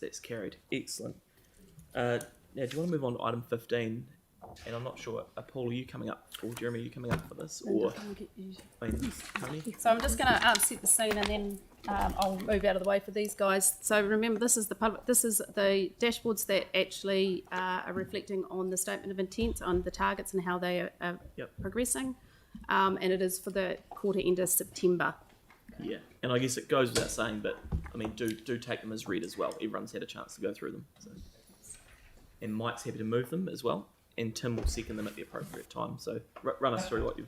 That's carried. Excellent. Now, do you want to move on to item 15? And I'm not sure, Paul, are you coming up, or Jeremy, are you coming up for this? Or, Tony? So I'm just going to set the scene, and then I'll move out of the way for these guys. So remember, this is the dashboards that actually are reflecting on the statement of intent, on the targets and how they are progressing. And it is for the quarter end of September. Yeah, and I guess it goes without saying, but I mean, do take them as read as well. Everyone's had a chance to go through them. So. And Mike's happy to move them as well, and Tim will second them at the appropriate time. So run us through what you've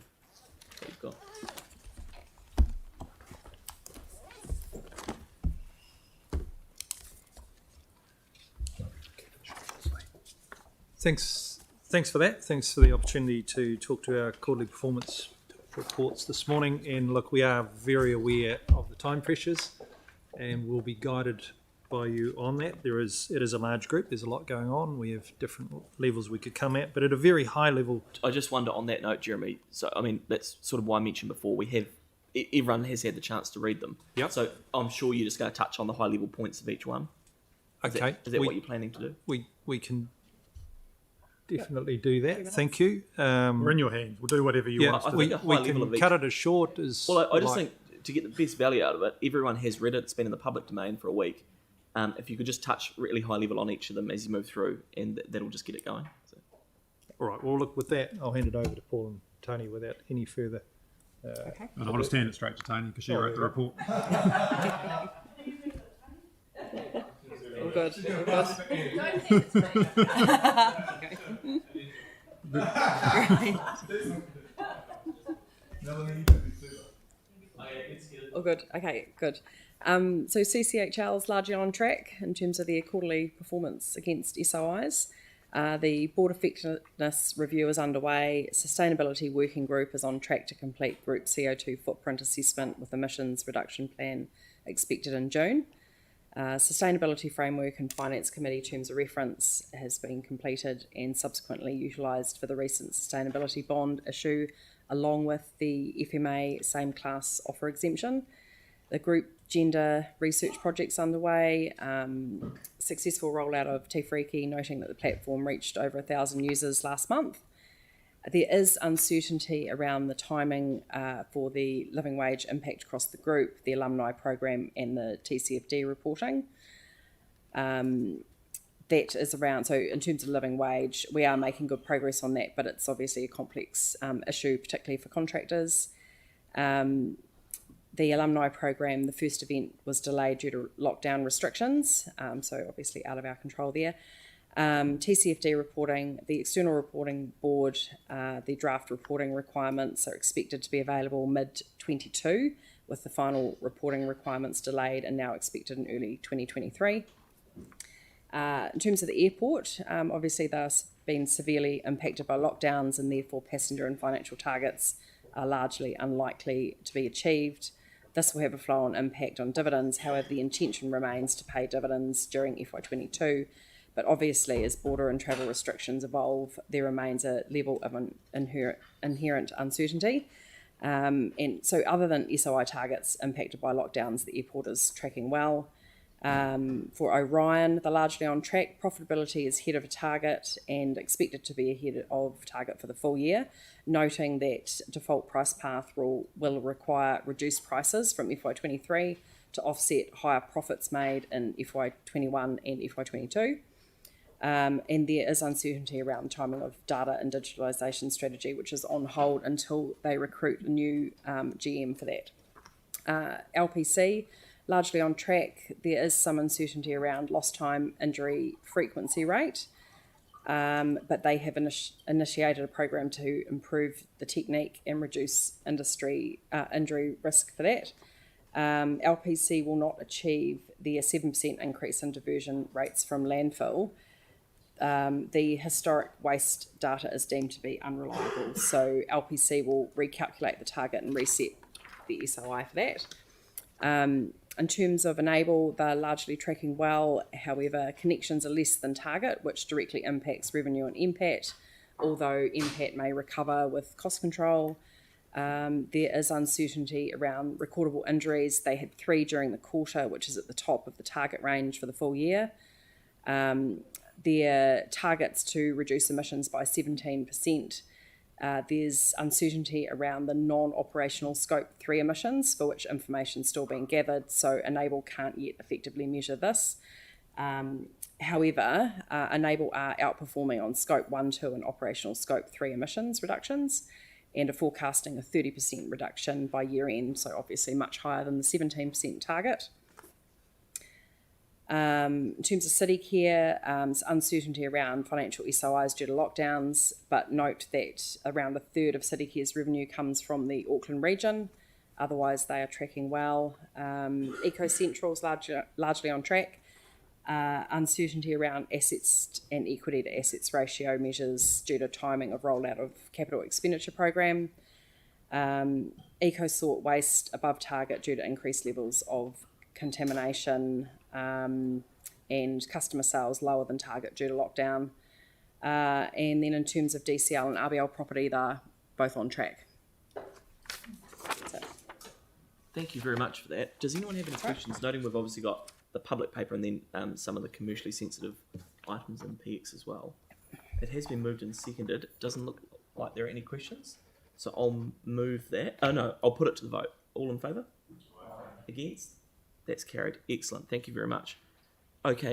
got. Thanks for that. Thanks for the opportunity to talk to our quarterly performance reports this morning. And look, we are very aware of the time pressures, and we'll be guided by you on that. It is a large group. There's a lot going on. We have different levels we could come at, but at a very high level. I just wonder on that note, Jeremy. So I mean, that's sort of why I mentioned before. Everyone has had the chance to read them. Yep. So I'm sure you're just going to touch on the high level points of each one. Okay. Is that what you're planning to do? We can definitely do that. Thank you. We're in your hands. We'll do whatever you want us to do. We can cut it as short as. Well, I just think to get the best value out of it, everyone has read it. It's been in the public domain for a week. If you could just touch really high level on each of them as you move through, and that'll just get it going. So. All right. Well, look, with that, I'll hand it over to Paul and Tony without any further. Okay. And I'll just hand it straight to Tony because she wrote the report. All good. All good. Okay, good. So CCHL is largely on track in terms of their quarterly performance against SOIs. The board effectiveness review is underway. Sustainability working group is on track to complete group CO2 footprint assessment with emissions reduction plan expected in June. Sustainability framework and finance committee terms of reference has been completed and subsequently utilised for the recent sustainability bond issue, along with the FMA same class offer exemption. The group gender research project's underway. Successful rollout of Te Whāriki, noting that the platform reached over 1,000 users last month. There is uncertainty around the timing for the living wage impact across the group, the alumni program and the TCFD reporting. That is around, so in terms of living wage, we are making good progress on that, but it's obviously a complex issue, particularly for contractors. The alumni program, the first event was delayed due to lockdown restrictions, so obviously out of our control there. TCFD reporting, the external reporting board, the draft reporting requirements are expected to be available mid-22, with the final reporting requirements delayed and now expected in early 2023. In terms of the airport, obviously they've been severely impacted by lockdowns, and therefore passenger and financial targets are largely unlikely to be achieved. This will have a flow-on impact on dividends. However, the intention remains to pay dividends during FY22. But obviously, as border and travel restrictions evolve, there remains a level of inherent uncertainty. And so other than SOI targets impacted by lockdowns, the airport is tracking well. For Orion, they're largely on track. Profitability is ahead of a target and expected to be ahead of target for the full year, noting that default price path will require reduced prices from FY23 to offset higher profits made in FY21 and FY22. And there is uncertainty around the timing of data and digitalisation strategy, which is on hold until they recruit a new GM for that. LPC, largely on track. There is some uncertainty around lost time injury frequency rate, but they have initiated a program to improve the technique and reduce industry injury risk for that. LPC will not achieve their 7% increase in diversion rates from landfill. The historic waste data is deemed to be unreliable, so LPC will recalculate the target and reset the SOI for that. In terms of Enable, they're largely tracking well. However, connections are less than target, which directly impacts revenue and impact, although impact may recover with cost control. There is uncertainty around recordable injuries. They had 3 during the quarter, which is at the top of the target range for the full year. Their targets to reduce emissions by 17%. There's uncertainty around the non-operational Scope 3 emissions, for which information is still being gathered, so Enable can't yet effectively measure this. However, Enable are outperforming on Scope 1, 2 and operational Scope 3 emissions reductions, and are forecasting a 30% reduction by year end, so obviously much higher than the 17% target. In terms of city care, there's uncertainty around financial SOIs due to lockdowns, but note that around a third of city care's revenue comes from the Auckland region. Otherwise, they are tracking well. Eco Central's largely on track. Uncertainty around assets and equity to assets ratio measures due to timing of rollout of capital expenditure program. Eco sort waste above target due to increased levels of contamination, and customer sales lower than target due to lockdown. And then in terms of DCL and RBL property, they're both on track. That's it. Thank you very much for that. Does anyone have any questions? Noting we've obviously got the public paper and then some of the commercially sensitive items in PX as well. It has been moved and seconded. It doesn't look like there are any questions. So I'll move that. Oh no, I'll put it to the vote. All in favour? Against? That's carried. Excellent. Thank you very much. Okay.